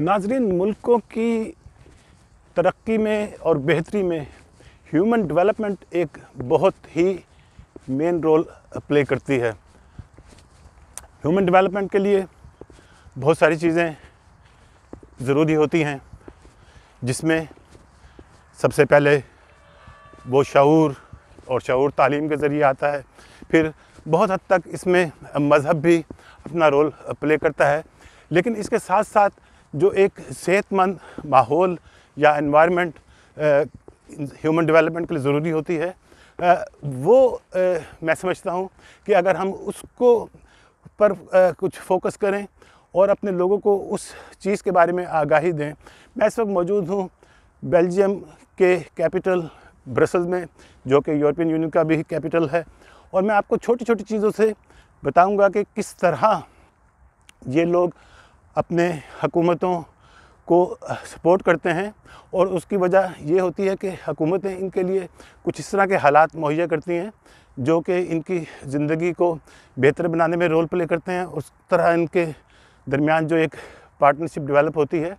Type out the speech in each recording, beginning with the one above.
नाज़रीन, मुल्कों की तरक्की में और बेहतरी में ह्यूमन डेवलपमेंट एक बहुत ही मेन रोल प्ले करती है। ह्यूमन डेवलपमेंट के लिए बहुत सारी चीज़ें ज़रूरी होती हैं, जिसमें सबसे पहले वो शऊर और शऊर तालीम के ज़रिए आता है। फिर बहुत हद तक इसमें मज़हब भी अपना रोल प्ले करता है। लेकिन इसके साथ साथ जो एक सेहतमंद माहौल या एनवायरनमेंट ह्यूमन डेवलपमेंट के लिए ज़रूरी होती है, मैं समझता हूँ कि अगर हम उसको पर कुछ फोकस करें और अपने लोगों को उस चीज़ के बारे में आगाही दें। मैं इस वक्त मौजूद हूँ बेल्जियम के कैपिटल ब्रसल्स में, जो कि यूरोपियन यूनियन का भी कैपिटल है, और मैं आपको छोटी छोटी चीज़ों से बताऊंगा कि किस तरह ये लोग अपने हुकूमतों को सपोर्ट करते हैं। और उसकी वजह ये होती है कि हुकूमतें इनके लिए कुछ इस तरह के हालात मुहैया करती हैं जो कि इनकी ज़िंदगी को बेहतर बनाने में रोल प्ले करते हैं। उस तरह इनके दरमियान जो एक पार्टनरशिप डेवलप होती है,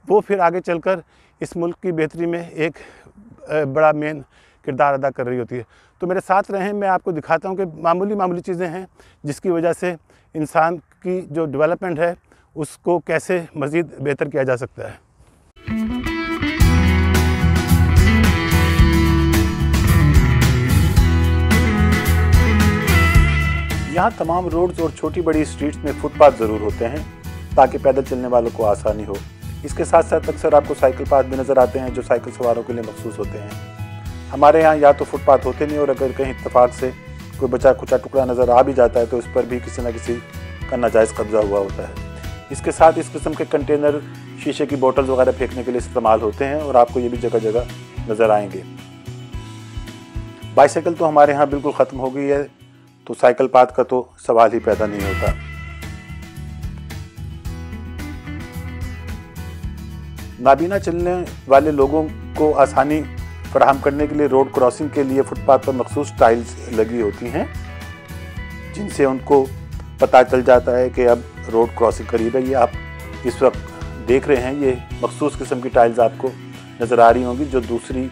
वो फिर आगे चलकर इस मुल्क की बेहतरी में एक बड़ा मेन किरदार अदा कर रही होती है। तो मेरे साथ रहें, मैं आपको दिखाता हूँ कि मामूली चीज़ें हैं जिसकी वजह से इंसान की जो डेवलपमेंट है उसको कैसे मज़ीद बेहतर किया जा सकता है। यहाँ तमाम रोड्स और छोटी बड़ी स्ट्रीट्स में फुटपाथ ज़रूर होते हैं ताकि पैदल चलने वालों को आसानी हो। इसके साथ साथ अक्सर आपको साइकिल पाथ भी नज़र आते हैं जो साइकिल सवारों के लिए मखसूस होते हैं। हमारे यहाँ या तो फुटपाथ होते नहीं, और अगर कहीं इत्तेफाक से कोई बचा कुचा टुकड़ा नज़र आ भी जाता है तो इस पर भी किसी न किसी का नाजायज़ कब्जा हुआ होता है। इसके साथ इस किस्म के कंटेनर शीशे की बोतल्स वगैरह फेंकने के लिए इस्तेमाल होते हैं, और आपको ये भी जगह जगह नज़र आएंगे। बाइसाइकिल तो हमारे यहाँ बिल्कुल ख़त्म हो गई है, तो साइकिल पाथ का तो सवाल ही पैदा नहीं होता। नाबीना चलने वाले लोगों को आसानी फराहम करने के लिए रोड क्रॉसिंग के लिए फुटपाथ पर मखसूस टाइल्स लगी होती हैं, जिनसे उनको पता चल जाता है कि अब रोड क्रॉसिंग करीब है। ये आप इस वक्त देख रहे हैं, ये मखसूस किस्म की टाइल्स आपको नज़र आ रही होंगी जो दूसरी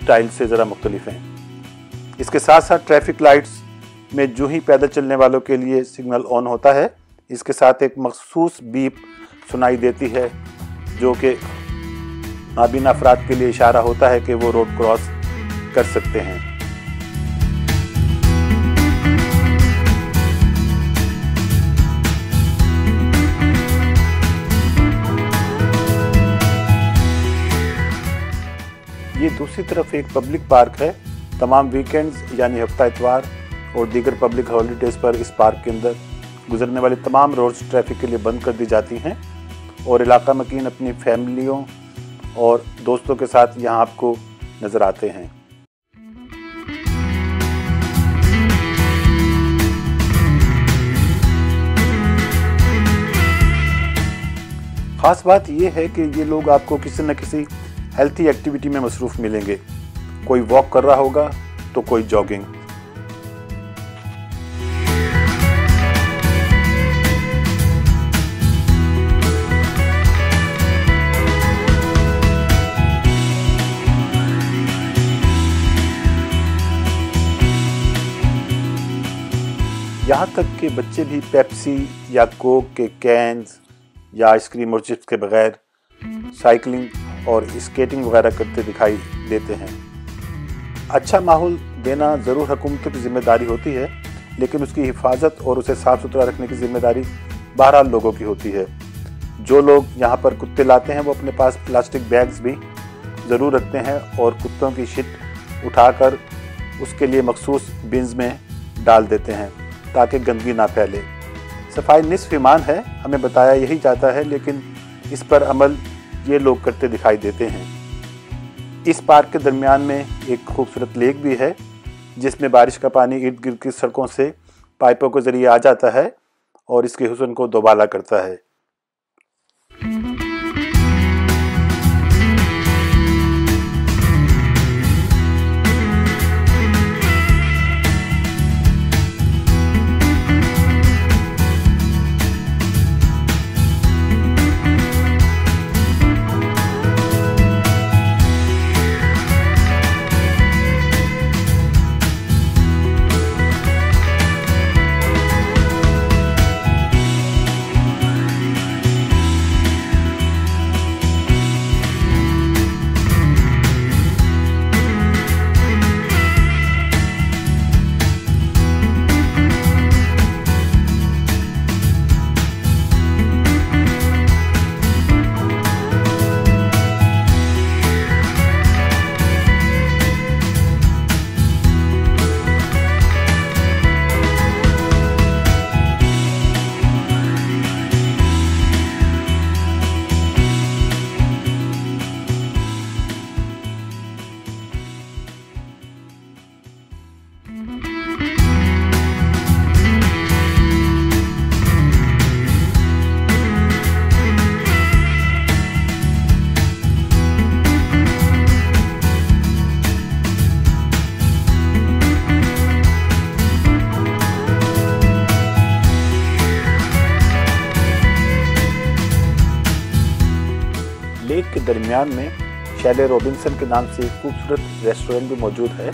टाइल्स से ज़रा मुख्तलिफ हैं। इसके साथ साथ ट्रैफिक लाइट्स में जो ही पैदल चलने वालों के लिए सिग्नल ऑन होता है, इसके साथ एक मखसूस बीप सुनाई देती है जो कि नाबीना अफराद के लिए इशारा होता है कि वो रोड क्रॉस कर सकते हैं। ये दूसरी तरफ एक पब्लिक पार्क है। तमाम वीकेंड्स यानी हफ्ता इतवार और दीगर पब्लिक हॉलीडेज़ पर इस पार्क के अंदर गुजरने वाली तमाम रोड्स ट्रैफिक के लिए बंद कर दी जाती हैं, और इलाका मकीन अपनी फैमिलियों और दोस्तों के साथ यहाँ आपको नज़र आते हैं। ख़ास बात यह है कि ये लोग आपको किसी न किसी हेल्थी एक्टिविटी में मसरूफ़ मिलेंगे। कोई वॉक कर रहा होगा तो कोई जॉगिंग। यहाँ तक कि बच्चे भी पेप्सी या कोक के कैन्स या आइसक्रीम और चिप्स के बगैर साइकिलिंग और स्केटिंग वगैरह करते दिखाई देते हैं। अच्छा माहौल देना ज़रूर हुकूमत की ज़िम्मेदारी होती है, लेकिन उसकी हिफाजत और उसे साफ़ सुथरा रखने की ज़िम्मेदारी बहरहाल लोगों की होती है। जो लोग यहाँ पर कुत्ते लाते हैं वो अपने पास प्लास्टिक बैग्स भी ज़रूर रखते हैं और कुत्तों की शिट उठाकर उसके लिए मखसूस बिन्स में डाल देते हैं ताकि गंदगी ना फैले। सफाई निस्फ ईमान है, हमें बताया यही जाता है, लेकिन इस पर अमल ये लोग करते दिखाई देते हैं। इस पार्क के दरमियान में एक खूबसूरत लेक भी है जिसमें बारिश का पानी इर्द गिर्द की सड़कों से पाइपों के ज़रिए आ जाता है और इसके हुस्न को दोबाला करता है। के दरमियान में शैले रॉबिन्सन के नाम से एक खूबसूरत रेस्टोरेंट भी मौजूद है।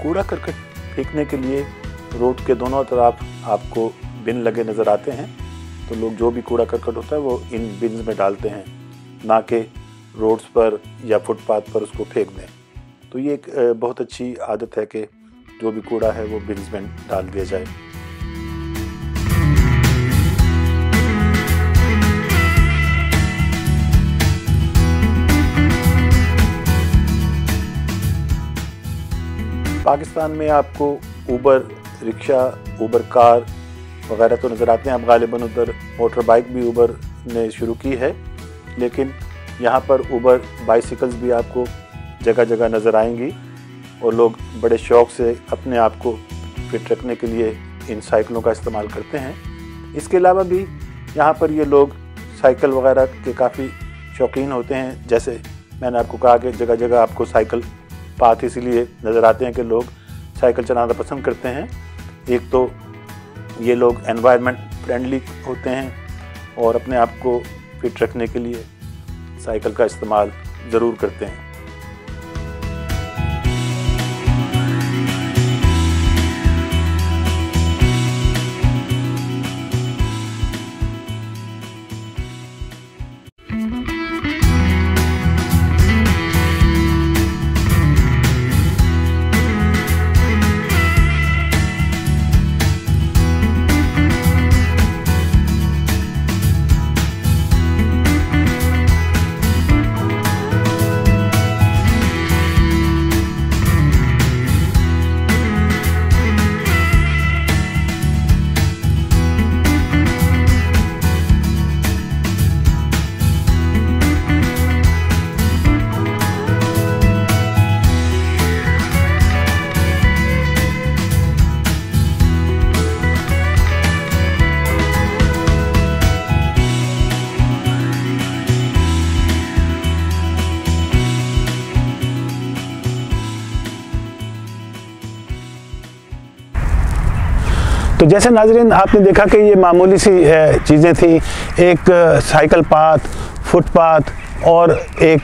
कूड़ा करकट फेंकने के लिए रोड के दोनों तरफ आपको बिन लगे नज़र आते हैं, तो लोग जो भी कूड़ा करकट होता है वो इन बिन्स में डालते हैं, ना कि रोड्स पर या फुटपाथ पर उसको फेंक दें। तो ये एक बहुत अच्छी आदत है कि जो भी कूड़ा है वो बिन्स में डाल दिया जाए। पाकिस्तान में आपको ऊबर रिक्शा, ऊबर कार वगैरह तो नज़र आते हैं। अब गालिबन उधर मोटर बाइक भी ऊबर ने शुरू की है, लेकिन यहाँ पर ऊबर बाइसिकल्स भी आपको जगह जगह नज़र आएंगी और लोग बड़े शौक़ से अपने आप को फिट रखने के लिए इन साइकिलों का इस्तेमाल करते हैं। इसके अलावा भी यहाँ पर ये लोग साइकिल वगैरह के काफ़ी शौकीन होते हैं। जैसे मैंने आपको कहा कि जगह जगह आपको साइकिल पाथ इसीलिए नज़र आते हैं कि लोग साइकिल चलाना पसंद करते हैं। एक तो ये लोग एनवायरनमेंट फ्रेंडली होते हैं और अपने आप को फिट रखने के लिए साइकिल का इस्तेमाल ज़रूर करते हैं। तो जैसे नाज़रीन आपने देखा कि ये मामूली सी चीज़ें थी, एक साइकिल पाथ, फुटपाथ और एक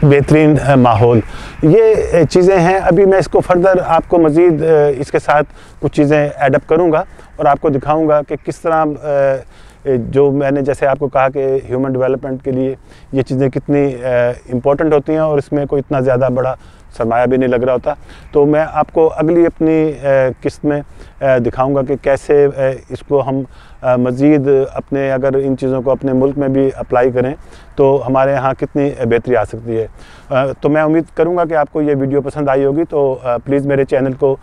बेहतरीन माहौल, ये चीज़ें हैं। अभी मैं इसको फर्दर आपको मज़ीद इसके साथ कुछ चीज़ें एडअप करूँगा और आपको दिखाऊँगा कि किस तरह जो मैंने जैसे आपको कहा कि ह्यूमन डेवलपमेंट के लिए ये चीज़ें कितनी इम्पोर्टेंट होती हैं और इसमें कोई इतना ज़्यादा बड़ा सरमाया भी नहीं लग रहा होता। तो मैं आपको अगली अपनी किस्त में दिखाऊंगा कि कैसे इसको हम मज़ीद अपने अगर इन चीज़ों को अपने मुल्क में भी अप्लाई करें तो हमारे यहाँ कितनी बेहतरी आ सकती है। तो मैं उम्मीद करूँगा कि आपको ये वीडियो पसंद आई होगी। तो प्लीज़ मेरे चैनल को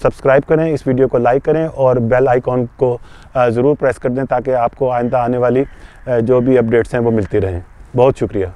सब्सक्राइब करें, इस वीडियो को लाइक करें और बेल आइकॉन को ज़रूर प्रेस कर दें ताकि आपको आइंदा आने वाली जो भी अपडेट्स हैं वो मिलती रहें। बहुत शुक्रिया।